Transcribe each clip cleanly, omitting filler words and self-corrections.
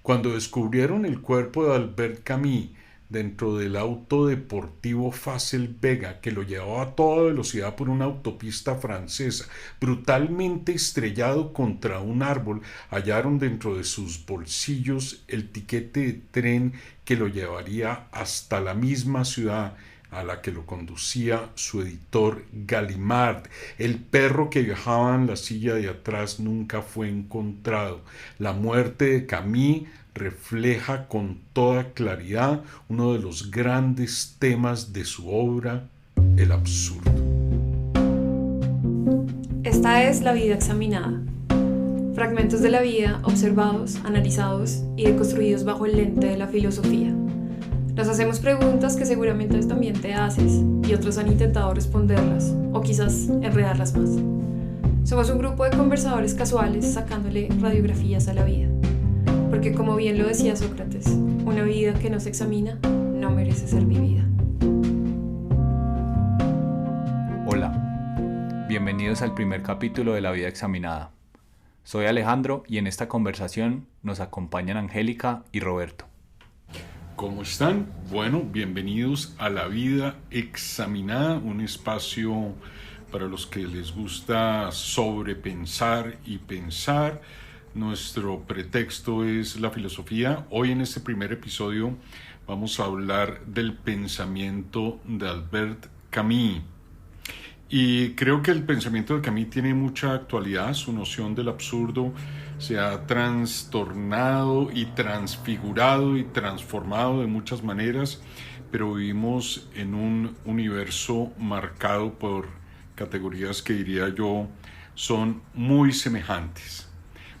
Cuando descubrieron el cuerpo de Albert Camus dentro del auto deportivo Facel Vega que lo llevaba a toda velocidad por una autopista francesa, brutalmente estrellado contra un árbol, hallaron dentro de sus bolsillos el tiquete de tren que lo llevaría hasta la misma ciudad a la que lo conducía su editor Gallimard. El perro que viajaba en la silla de atrás nunca fue encontrado. La muerte de Camus refleja con toda claridad uno de los grandes temas de su obra, el absurdo. Esta es la vida examinada. Fragmentos de la vida observados, analizados y deconstruidos bajo el lente de la filosofía. Nos hacemos preguntas que seguramente también te haces y otros han intentado responderlas o quizás enredarlas más. Somos un grupo de conversadores casuales sacándole radiografías a la vida. Porque como bien lo decía Sócrates, una vida que no se examina no merece ser vivida. Hola, bienvenidos al primer capítulo de La Vida Examinada. Soy Alejandro y en esta conversación nos acompañan Angélica y Roberto. ¿Cómo están? Bueno, bienvenidos a La Vida Examinada, un espacio para los que les gusta sobrepensar y pensar. Nuestro pretexto es la filosofía. Hoy en este primer episodio vamos a hablar del pensamiento de Albert Camus. Y creo que el pensamiento de Camus tiene mucha actualidad. Su noción del absurdo se ha trastornado y transfigurado y transformado de muchas maneras, pero vivimos en un universo marcado por categorías que diría yo son muy semejantes.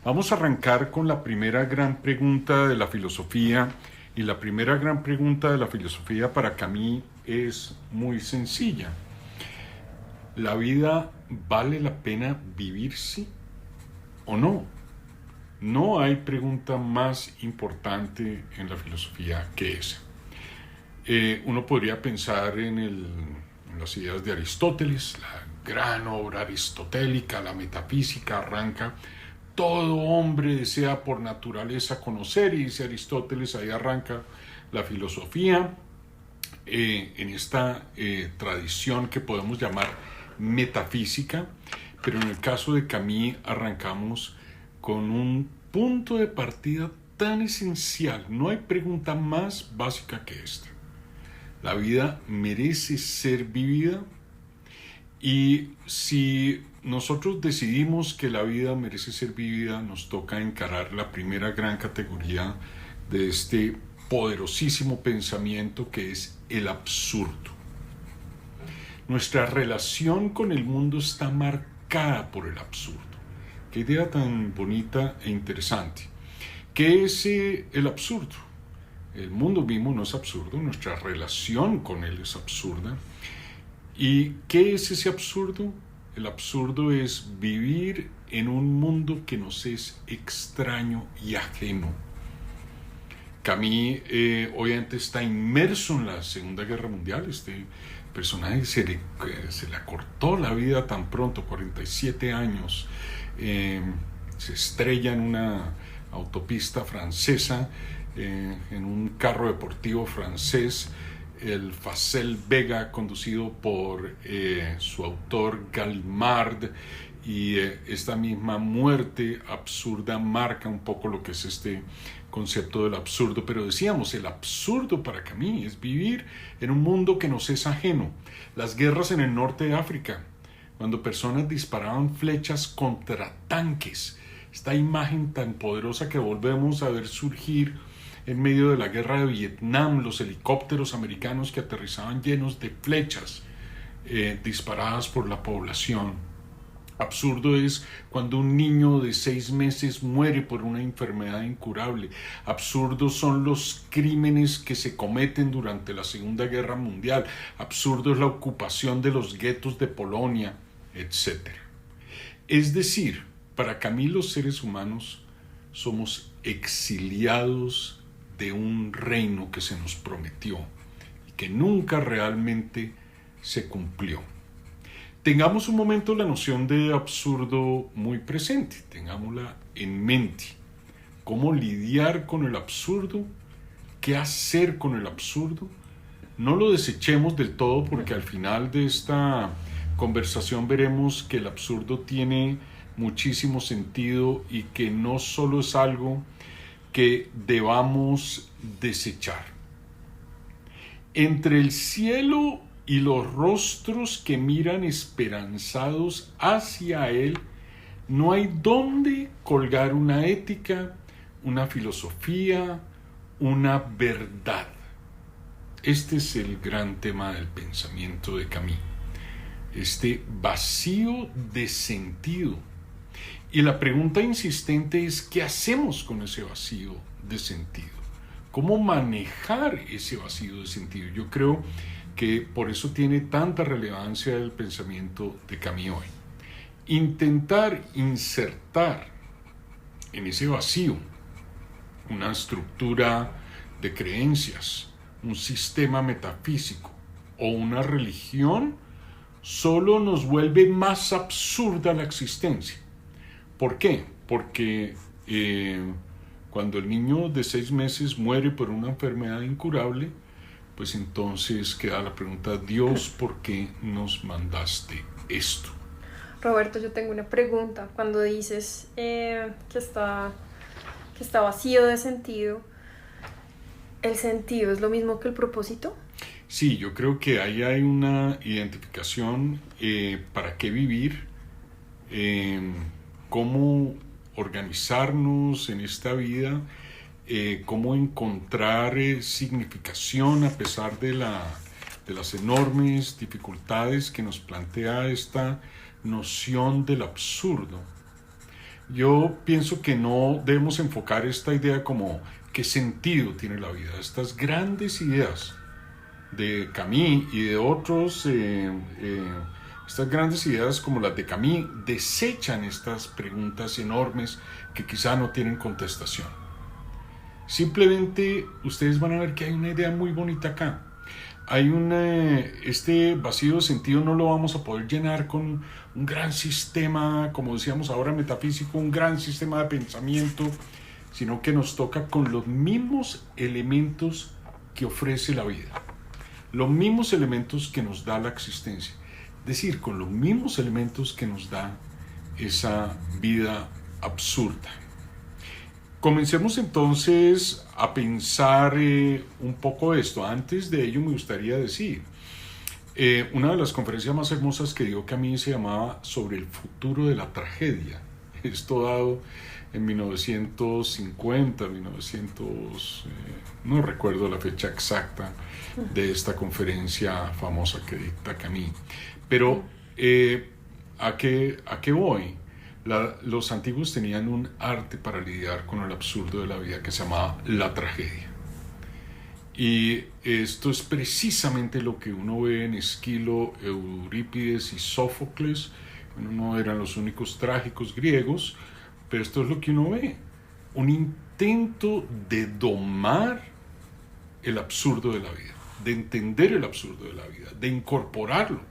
Vamos a arrancar con la primera gran pregunta de la filosofía, y la primera gran pregunta de la filosofía para Camus es muy sencilla. ¿La vida vale la pena vivirse o no? No hay pregunta más importante en la filosofía que esa. Uno podría pensar en las ideas de Aristóteles, la gran obra aristotélica, la metafísica, arranca: todo hombre desea por naturaleza conocer, y dice Aristóteles, ahí arranca la filosofía, en esta tradición que podemos llamar metafísica, pero en el caso de Camus arrancamos con un punto de partida tan esencial. No hay pregunta más básica que esta. La vida merece ser vivida, y si nosotros decidimos que la vida merece ser vivida, nos toca encarar la primera gran categoría de este poderosísimo pensamiento, que es el absurdo. Nuestra relación con el mundo está marcada por el absurdo. Qué idea tan bonita e interesante. ¿Qué es el absurdo? El mundo mismo no es absurdo, nuestra relación con él es absurda. ¿Y qué es ese absurdo? El absurdo es vivir en un mundo que nos es extraño y ajeno. Camus obviamente está inmerso en la Segunda Guerra Mundial. Este personaje se le acortó la vida tan pronto, 47 años. Se estrella en una autopista francesa, en un carro deportivo francés, el Facel Vega, conducido por su autor Gallimard, y esta misma muerte absurda marca un poco lo que es este concepto del absurdo. Pero decíamos, el absurdo para Camus es vivir en un mundo que nos es ajeno. Las guerras en el norte de África, cuando personas disparaban flechas contra tanques, esta imagen tan poderosa que volvemos a ver surgir en medio de la guerra de Vietnam, los helicópteros americanos que aterrizaban llenos de flechas disparadas por la población. Absurdo es cuando un niño de 6 meses muere por una enfermedad incurable. Absurdos son los crímenes que se cometen durante la Segunda Guerra Mundial. Absurdo es la ocupación de los guetos de Polonia, etc. Es decir, para Camus los seres humanos somos exiliados de un reino que se nos prometió y que nunca realmente se cumplió. Tengamos un momento la noción de absurdo muy presente, tengámosla en mente. cómo lidiar con el absurdo, qué hacer con el absurdo. No lo desechemos del todo, porque al final de esta conversación veremos que el absurdo tiene muchísimo sentido y que no solo es algo que debamos desechar. Entre el cielo y los rostros que miran esperanzados hacia Él, no hay dónde colgar una ética, una filosofía, una verdad. Este es el gran tema del pensamiento de Camus, este vacío de sentido. Y la pregunta insistente es: ¿qué hacemos con ese vacío de sentido? ¿Cómo manejar ese vacío de sentido? Yo creo que por eso tiene tanta relevancia el pensamiento de Camus hoy. Intentar insertar en ese vacío una estructura de creencias, un sistema metafísico o una religión solo nos vuelve más absurda la existencia. ¿Por qué? Porque cuando el niño de 6 meses muere por una enfermedad incurable, pues entonces queda la pregunta: Dios, ¿por qué nos mandaste esto? Roberto, yo tengo una pregunta. Cuando dices que está vacío de sentido, ¿el sentido es lo mismo que el propósito? Sí, yo creo que ahí hay una identificación para qué vivir, cómo organizarnos en esta vida, cómo encontrar significación a pesar de las enormes dificultades que nos plantea esta noción del absurdo. Yo pienso que no debemos enfocar esta idea como qué sentido tiene la vida. Estas grandes ideas de Camus y de otros, estas grandes ideas como las de Camus desechan estas preguntas enormes que quizá no tienen contestación. Simplemente ustedes van a ver que hay una idea muy bonita acá. Hay este vacío de sentido no lo vamos a poder llenar con un gran sistema, como decíamos ahora, metafísico, un gran sistema de pensamiento, sino que nos toca con los mismos elementos que ofrece la vida, los mismos elementos que nos da la existencia, es decir, con los mismos elementos que nos da esa vida absurda. Comencemos entonces a pensar un poco esto. Antes de ello me gustaría decir, una de las conferencias más hermosas que dio Camus se llamaba Sobre el futuro de la tragedia. Esto dado en 1950, no recuerdo la fecha exacta de esta conferencia famosa que dicta Camus. Pero, ¿a qué voy? Los antiguos tenían un arte para lidiar con el absurdo de la vida que se llamaba la tragedia. Y esto es precisamente lo que uno ve en Esquilo, Eurípides y Sófocles. Bueno, no eran los únicos trágicos griegos, pero esto es lo que uno ve. Un intento de domar el absurdo de la vida, de entender el absurdo de la vida, de incorporarlo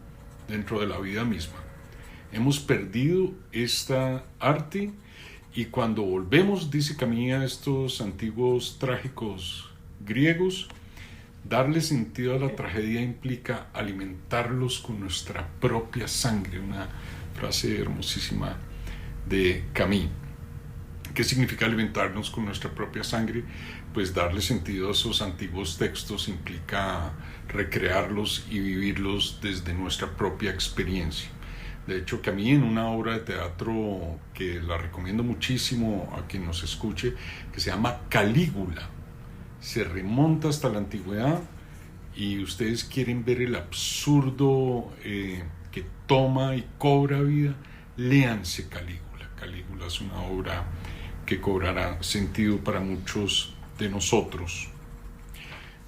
dentro de la vida misma. Hemos perdido esta arte y cuando volvemos, dice Camus, a estos antiguos trágicos griegos, darle sentido a la tragedia implica alimentarlos con nuestra propia sangre. Una frase hermosísima de Camus. ¿Qué significa alimentarnos con nuestra propia sangre? Pues darle sentido a esos antiguos textos implica recrearlos y vivirlos desde nuestra propia experiencia. De hecho, Camus, en una obra de teatro que la recomiendo muchísimo a quien nos escuche, que se llama Calígula, se remonta hasta la antigüedad y ustedes quieren ver el absurdo que toma y cobra vida, léanse Calígula. Calígula es una obra que cobrará sentido para muchos de nosotros.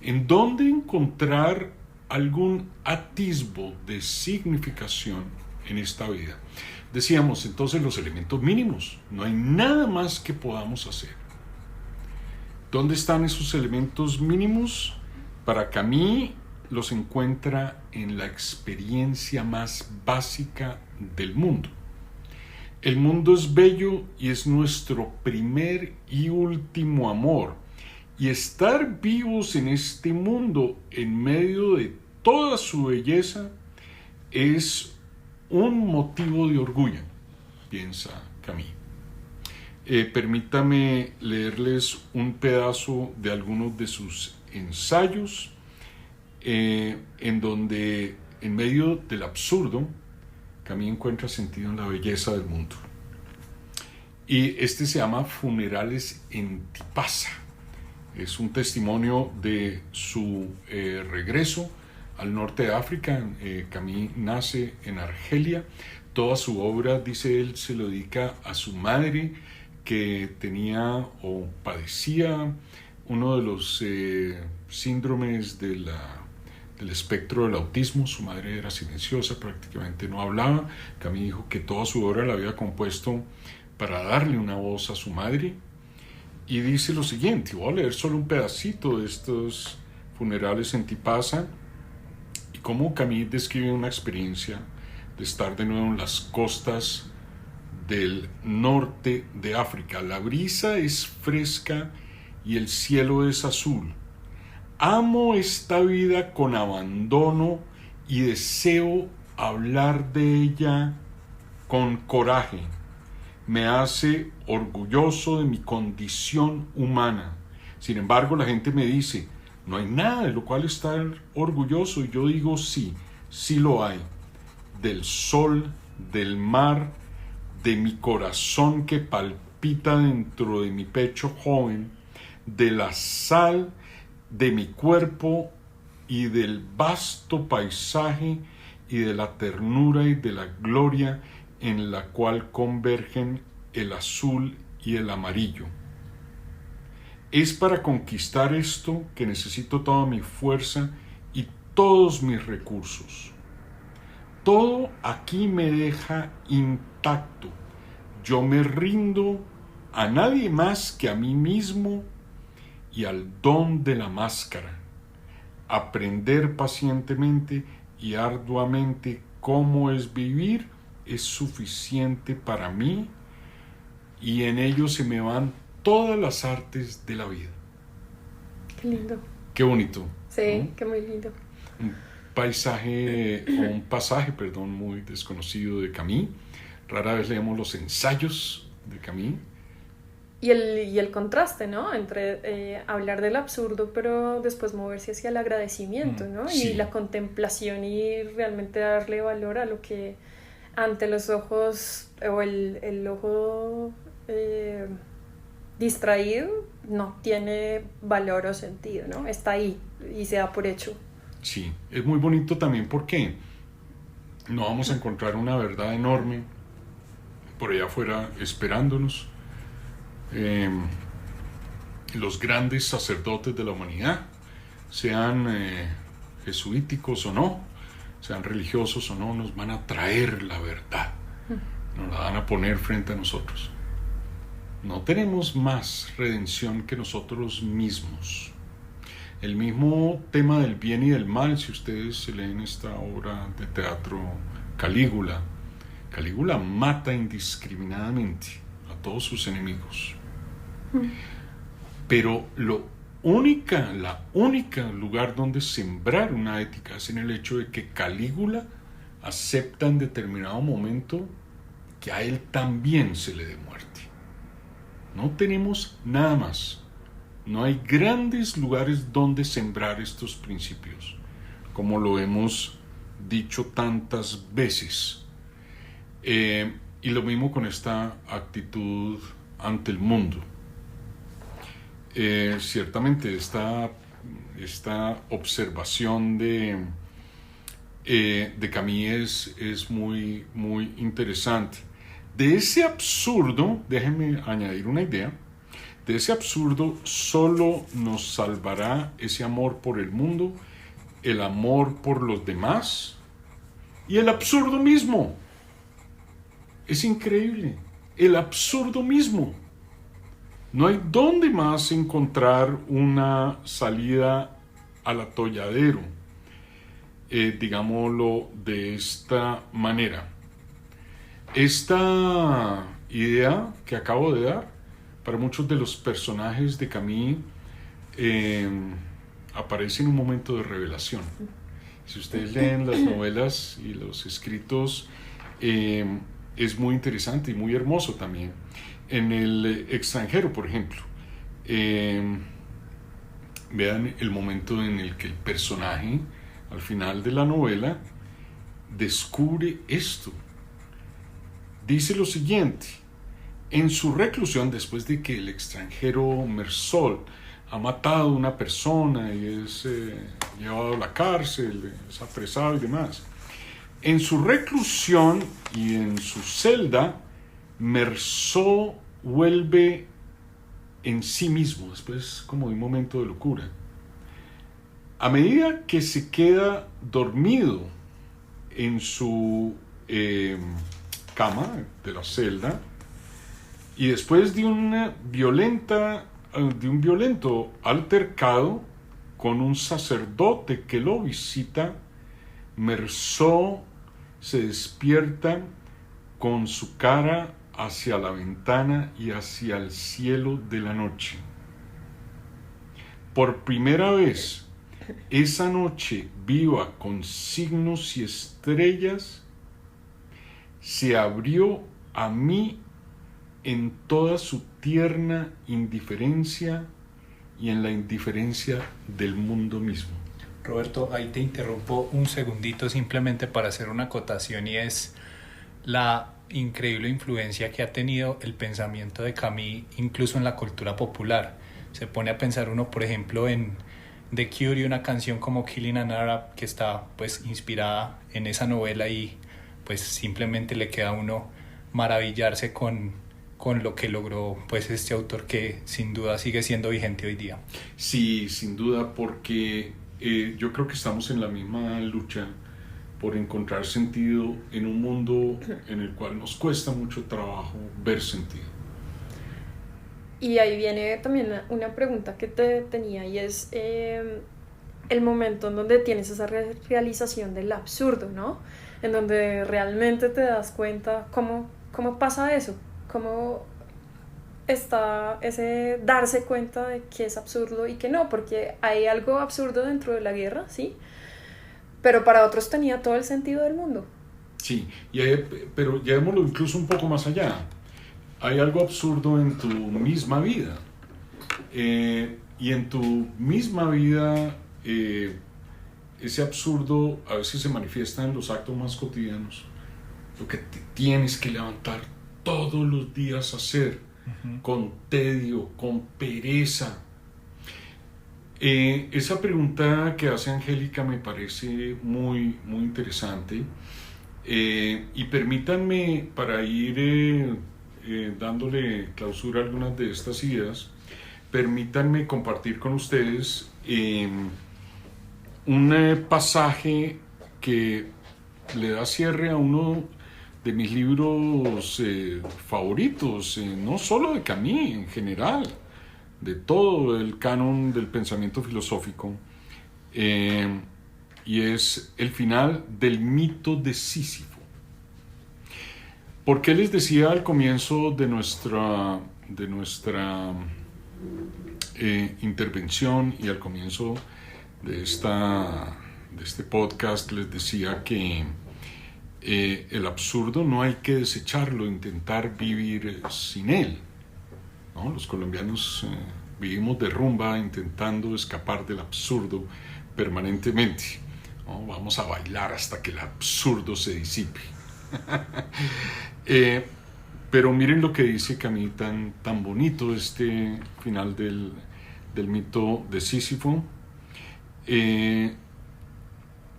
¿En dónde encontrar algún atisbo de significación en esta vida? Decíamos entonces los elementos mínimos, no hay nada más que podamos hacer. ¿Dónde están esos elementos mínimos? Para Camus los encuentra en la experiencia más básica del mundo. El mundo es bello y es nuestro primer y último amor. Y estar vivos en este mundo en medio de toda su belleza es un motivo de orgullo, piensa Camus. Permítame leerles un pedazo de algunos de sus ensayos, en donde, en medio del absurdo, Camus encuentra sentido en la belleza del mundo. Y este se llama Funerales en Tipasa. Es un testimonio de su regreso al norte de África. Camus nace en Argelia. Toda su obra, dice él, se lo dedica a su madre, que tenía o padecía uno de los síndromes del espectro del autismo. Su madre era silenciosa, prácticamente no hablaba. Camus dijo que toda su obra la había compuesto para darle una voz a su madre. Y dice lo siguiente, voy a leer solo un pedacito de estos Funerales en Tipasa, y cómo Camus describe una experiencia de estar de nuevo en las costas del norte de África. La brisa es fresca y el cielo es azul. Amo esta vida con abandono y deseo hablar de ella con coraje. Me hace orgulloso de mi condición humana. Sin embargo, la gente me dice, no hay nada de lo cual estar orgulloso. Y yo digo, sí, sí lo hay. Del sol, del mar, de mi corazón que palpita dentro de mi pecho joven, de la sal de mi cuerpo y del vasto paisaje y de la ternura y de la gloria en la cual convergen el azul y el amarillo. Es para conquistar esto que necesito toda mi fuerza y todos mis recursos. Todo aquí me deja intacto. Yo me rindo a nadie más que a mí mismo y al don de la máscara. Aprender pacientemente y arduamente cómo es vivir es suficiente para mí, y en ello se me van todas las artes de la vida. Qué lindo. Qué bonito. Sí, ¿no? qué muy lindo. Un pasaje, muy desconocido de Camus. Rara vez leemos los ensayos de Camus. Y el contraste, ¿no? Entre hablar del absurdo, pero después moverse hacia el agradecimiento, ¿no? Sí. Y la contemplación y realmente darle valor a lo que ante los ojos o el ojo distraído no tiene valor o sentido, ¿no? Está ahí y se da por hecho. Sí, es muy bonito también porque no vamos a encontrar una verdad enorme por allá afuera esperándonos. Los grandes sacerdotes de la humanidad, sean jesuíticos o no, sean religiosos o no, nos van a traer la verdad, nos la van a poner frente a nosotros. No tenemos más redención que nosotros mismos. El mismo tema del bien y del mal, si ustedes leen esta obra de teatro Calígula, Calígula mata indiscriminadamente a todos sus enemigos. Pero la única lugar donde sembrar una ética es en el hecho de que Calígula acepta en determinado momento que a él también se le dé muerte. No tenemos nada más. No hay grandes lugares donde sembrar estos principios, como lo hemos dicho tantas veces. Y lo mismo con esta actitud ante el mundo. Ciertamente esta observación de Camus es muy, muy interesante. De ese absurdo, déjenme añadir una idea, de ese absurdo solo nos salvará ese amor por el mundo, el amor por los demás y el absurdo mismo. Es increíble, el absurdo mismo. No hay dónde más encontrar una salida al atolladero, digámoslo de esta manera. Esta idea que acabo de dar, para muchos de los personajes de Camus, aparece en un momento de revelación. Si ustedes leen las novelas y los escritos, es muy interesante y muy hermoso también. En El extranjero, por ejemplo, vean el momento en el que el personaje, al final de la novela, descubre esto. Dice lo siguiente: en su reclusión, después de que el extranjero Meursault ha matado a una persona y es llevado a la cárcel, es apresado y demás, en su reclusión y en su celda, Meursault vuelve en sí mismo, después como de un momento de locura. A medida que se queda dormido en su cama de la celda, y después de un violento altercado con un sacerdote que lo visita, Meursault se despierta con su cara hacia la ventana y hacia el cielo de la noche. Por primera vez, esa noche viva con signos y estrellas se abrió a mí en toda su tierna indiferencia y en la indiferencia del mundo mismo. Roberto, ahí te interrumpo un segundito simplemente para hacer una acotación, y es la increíble influencia que ha tenido el pensamiento de Camus incluso en la cultura popular. Se pone a pensar uno, por ejemplo, en The Cure y una canción como Killing an Arab, que está pues inspirada en esa novela, y pues simplemente le queda a uno maravillarse con lo que logró pues este autor, que sin duda sigue siendo vigente hoy día. Sí, sin duda, porque yo creo que estamos en la misma lucha por encontrar sentido en un mundo en el cual nos cuesta mucho trabajo ver sentido. Y ahí viene también una pregunta que te tenía, y es el momento en donde tienes esa realización del absurdo, ¿no? En donde realmente te das cuenta cómo pasa eso, cómo está ese darse cuenta de que es absurdo y que no, porque hay algo absurdo dentro de la guerra, ¿sí? Pero para otros tenía todo el sentido del mundo. Sí, pero llevémoslo incluso un poco más allá. Hay algo absurdo en tu misma vida. Y en tu misma vida, ese absurdo a veces se manifiesta en los actos más cotidianos. Lo que te tienes que levantar todos los días a hacer, con tedio, con pereza. Esa pregunta que hace Angélica me parece muy, muy interesante, y permítanme, para ir dándole clausura a algunas de estas ideas, permítanme compartir con ustedes un pasaje que le da cierre a uno de mis libros favoritos, no solo de Camus, en general, de todo el canon del pensamiento filosófico, y es el final del mito de Sísifo. ¿Por qué les decía al comienzo de nuestra intervención y al comienzo de este podcast les decía que el absurdo no hay que desecharlo, intentar vivir sin él, ¿no? Los colombianos vivimos de rumba intentando escapar del absurdo permanentemente, ¿no? Vamos a bailar hasta que el absurdo se disipe. Pero miren lo que dice Camus, tan bonito este final del mito de Sísifo,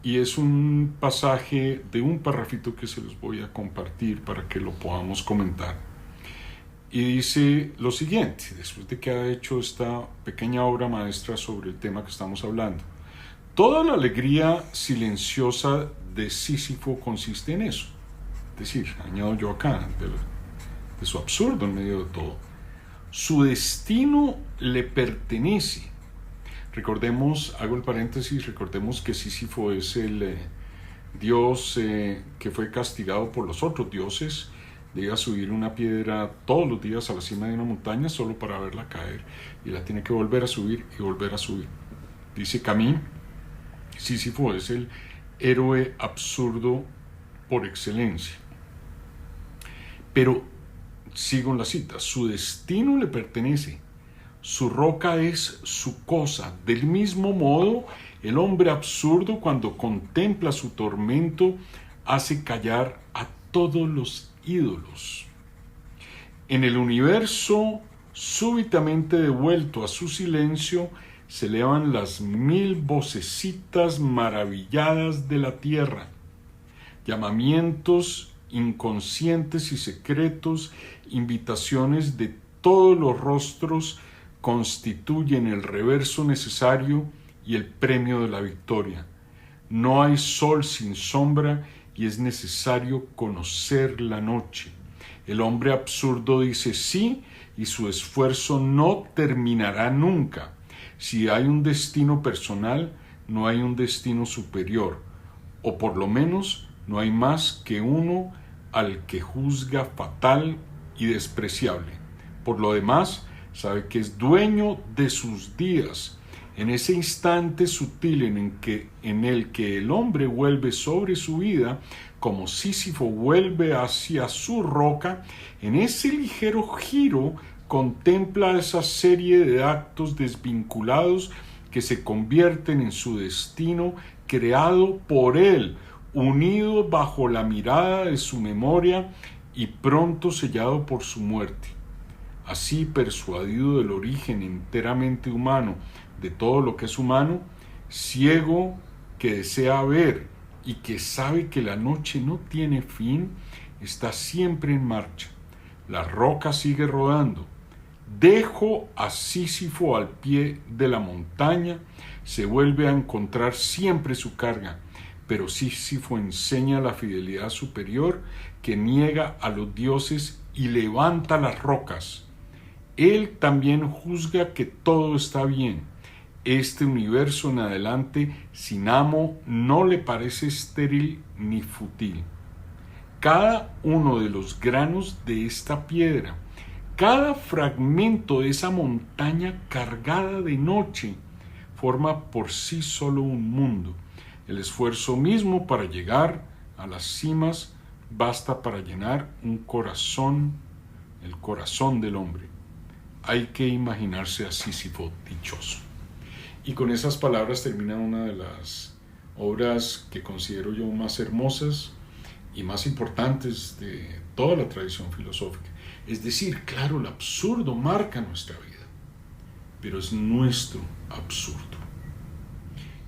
y es un pasaje de un parrafito que se los voy a compartir para que lo podamos comentar. Y dice lo siguiente, después de que ha hecho esta pequeña obra maestra sobre el tema que estamos hablando: toda la alegría silenciosa de Sísifo consiste en eso. Es decir, añado yo acá, de su absurdo en medio de todo. Su destino le pertenece. Recordemos, hago el paréntesis, recordemos que Sísifo es el dios que fue castigado por los otros dioses de ir a subir una piedra todos los días a la cima de una montaña solo para verla caer, y la tiene que volver a subir y volver a subir. Dice Camus, Sísifo es el héroe absurdo por excelencia. Pero, sigo en la cita, su destino le pertenece, su roca es su cosa. Del mismo modo, el hombre absurdo, cuando contempla su tormento, hace callar a todos los ídolos. En el universo, súbitamente devuelto a su silencio, se elevan las 1000 vocecitas maravilladas de la tierra, llamamientos inconscientes y secretos, invitaciones de todos los rostros, constituyen el reverso necesario y el premio de la victoria. No hay sol sin sombra y es necesario conocer la noche. El hombre absurdo dice sí y su esfuerzo no terminará nunca. Si hay un destino personal, no hay un destino superior, o por lo menos no hay más que uno al que juzga fatal y despreciable. Por lo demás, sabe que es dueño de sus días. En ese instante sutil en el que el hombre vuelve sobre su vida, como Sísifo vuelve hacia su roca, en ese ligero giro contempla esa serie de actos desvinculados que se convierten en su destino creado por él, unido bajo la mirada de su memoria y pronto sellado por su muerte. Así, persuadido del origen enteramente humano de todo lo que es humano, ciego que desea ver y que sabe que la noche no tiene fin, está siempre en marcha. La roca sigue rodando. Dejo a Sísifo al pie de la montaña, se vuelve a encontrar siempre su carga, pero Sísifo enseña la fidelidad superior que niega a los dioses y levanta las rocas. Él también juzga que todo está bien. Este universo en adelante sin amo no le parece estéril ni fútil. Cada uno de los granos de esta piedra, cada fragmento de esa montaña cargada de noche, forma por sí solo un mundo. El esfuerzo mismo para llegar a las cimas basta para llenar un corazón, el corazón del hombre. Hay que imaginarse a Sísifo dichoso. Y con esas palabras termina una de las obras que considero yo más hermosas y más importantes de toda la tradición filosófica. Es decir, claro, el absurdo marca nuestra vida, pero es nuestro absurdo.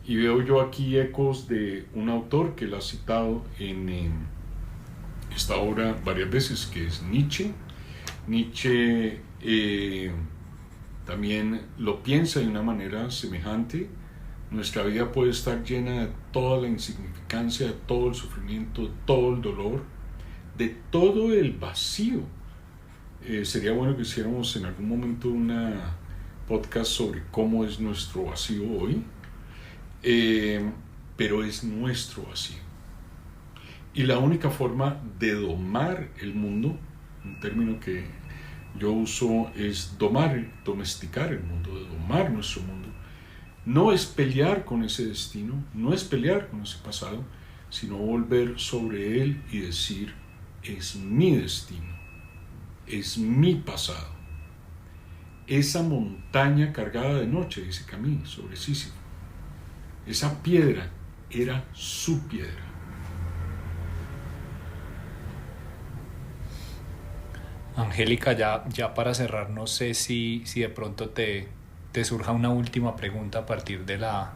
Y veo yo aquí ecos de un autor que la ha citado en esta obra varias veces, que es Nietzsche. Nietzsche también lo piensa de una manera semejante. Nuestra vida puede estar llena de toda la insignificancia, de todo el sufrimiento, de todo el dolor, de todo el vacío. Sería bueno que hiciéramos en algún momento una podcast sobre cómo es nuestro vacío hoy, pero es nuestro vacío. Y la única forma de domar el mundo, un término que yo uso, es domesticar el mundo, de domar nuestro mundo. No es pelear con ese destino, no es pelear con ese pasado, sino volver sobre él y decir, es mi destino, es mi pasado. Esa montaña cargada de noche, dice Camus, sobre Sísifo, esa piedra era su piedra. Angélica, ya para cerrar, no sé si de pronto te surja una última pregunta a partir de la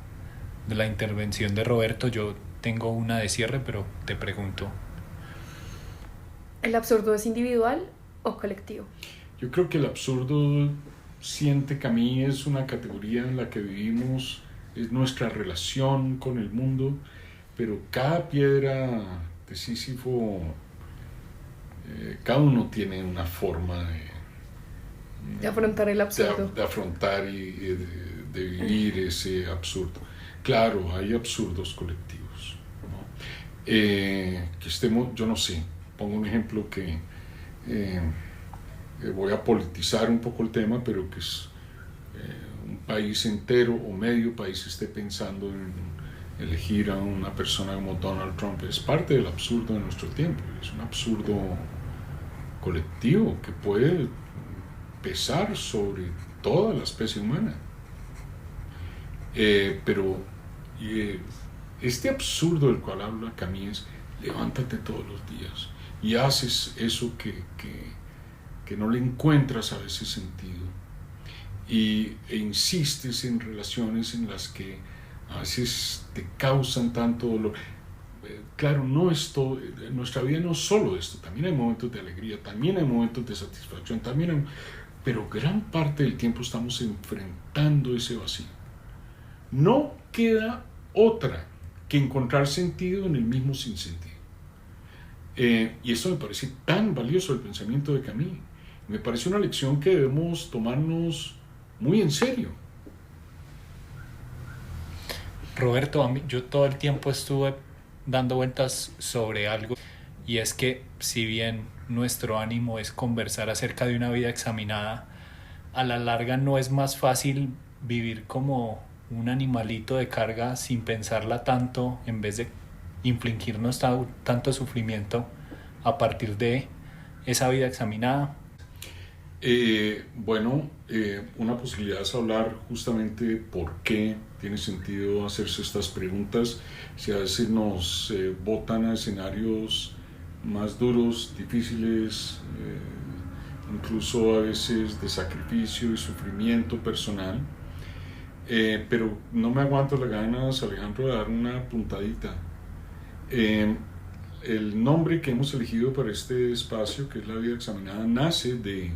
intervención de Roberto. Yo tengo una de cierre, pero te pregunto. ¿El absurdo es individual o colectivo? Yo creo que el absurdo, siente que a mí es una categoría en la que vivimos, es nuestra relación con el mundo, pero cada piedra de Sísifo, cada uno tiene una forma de afrontar el absurdo. De afrontar y de vivir ese absurdo. Claro, hay absurdos colectivos, ¿no? Que estemos, yo no sé, pongo un ejemplo que voy a politizar un poco el tema, pero que es un país entero o medio país esté pensando en elegir a una persona como Donald Trump, es parte del absurdo de nuestro tiempo, es un absurdo colectivo que puede pesar sobre toda la especie humana. Pero este absurdo del cual habla Camus es: levántate todos los días y haces eso que no le encuentras a veces sentido, e insistes en relaciones en las que a veces te causan tanto dolor. Claro, no es todo, nuestra vida no es solo esto, también hay momentos de alegría, también hay momentos de satisfacción, pero gran parte del tiempo estamos enfrentando ese vacío. No queda otra que encontrar sentido en el mismo sinsentido. Y esto me parece tan valioso el pensamiento de Camus. Me parece una lección que debemos tomarnos muy en serio. Roberto, yo todo el tiempo estuve dando vueltas sobre algo, y es que si bien nuestro ánimo es conversar acerca de una vida examinada, a la larga no es más fácil vivir como un animalito de carga sin pensarla tanto, en vez de infligirnos tanto sufrimiento a partir de esa vida examinada. Una posibilidad es hablar justamente por qué tiene sentido hacerse estas preguntas, si a veces nos botan a escenarios más duros, difíciles, incluso a veces de sacrificio y sufrimiento personal. Pero no me aguanto las ganas, Alejandro, de dar una puntadita. El nombre que hemos elegido para este espacio, que es La Vida Examinada, nace de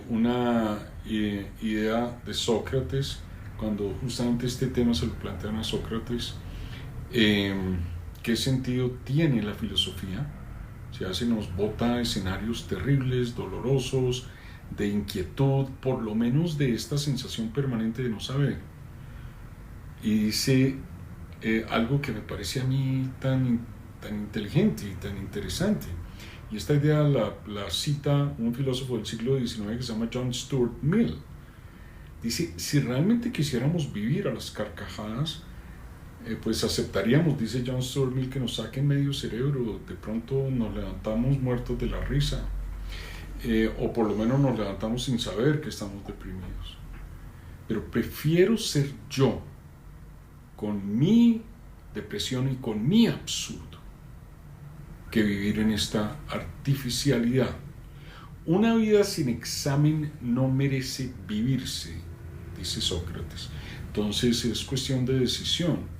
una idea de Sócrates, cuando justamente este tema se lo plantean a Sócrates. ¿Qué sentido tiene la filosofía? Si se nos bota escenarios terribles, dolorosos, de inquietud, por lo menos de esta sensación permanente de no saber. Y dice algo que me parece a mí tan inteligente y tan interesante. Y esta idea la cita un filósofo del siglo XIX que se llama John Stuart Mill. Dice: si realmente quisiéramos vivir a las carcajadas, pues aceptaríamos, dice John Stuart Mill, que nos saquen medio cerebro. De pronto nos levantamos muertos de la risa, o por lo menos nos levantamos sin saber que estamos deprimidos. Pero prefiero ser yo, con mi depresión y con mi absurdo, que vivir en esta artificialidad. Una vida sin examen no merece vivirse, dice Sócrates. Entonces es cuestión de decisión.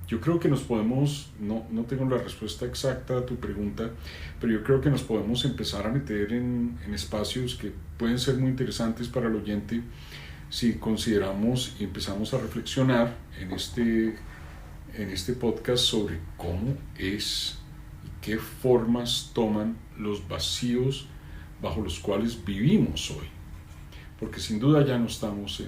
Yo creo que nos podemos, no tengo la respuesta exacta a tu pregunta, pero yo creo que nos podemos empezar a meter en espacios que pueden ser muy interesantes para el oyente si consideramos y empezamos a reflexionar en este podcast sobre cómo es y qué formas toman los vacíos bajo los cuales vivimos hoy. Porque sin duda ya no estamos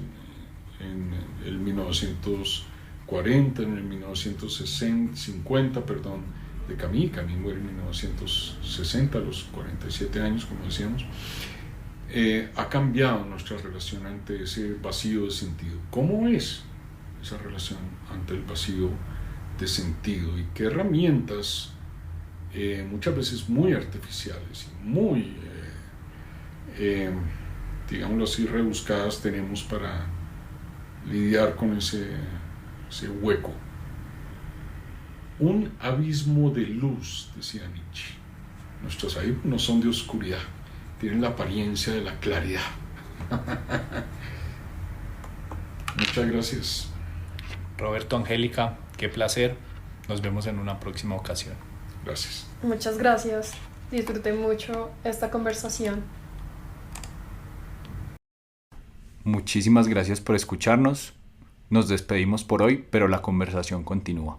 en el 1940, en el 1950, de Camus. Camus muere en 1960, a los 47 años, como decíamos. Ha cambiado nuestra relación ante ese vacío de sentido. ¿Cómo es esa relación ante el vacío de sentido? ¿Y qué herramientas, muchas veces muy artificiales y muy, digámoslo así, rebuscadas, tenemos para lidiar con ese hueco? Un abismo de luz, decía Nietzsche. Nuestros abismos no son de oscuridad, tienen la apariencia de la claridad. Muchas gracias. Roberto, Angélica, qué placer. Nos vemos en una próxima ocasión. Gracias. Muchas gracias. Disfruté mucho esta conversación. Muchísimas gracias por escucharnos. Nos despedimos por hoy, pero la conversación continúa.